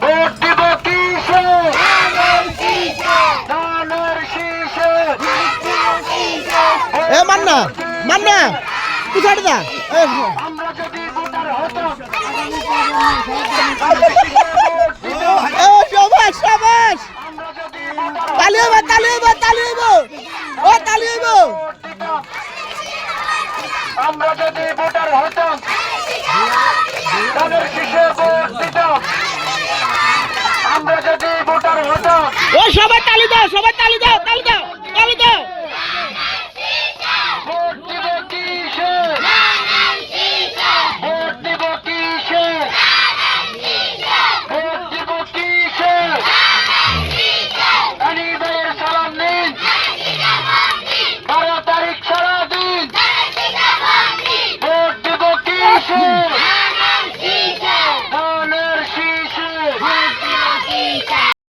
Vote দিব কিসে? ধানের শীষে। এ মান্না মান্না পিছাড়ে দা আমরা যদি ভোটার হতাম এ সবাস সবাস আমরা যদি ভোটার তালি হইব তালি হইব তালি হইব ও তালি হইব আমরা যদি ভোটার হতাম ধানের শীষে ভোট দিতাম। আমরা যদি ভোটার হতাম ও সবাই তালি দাও সবাই তালি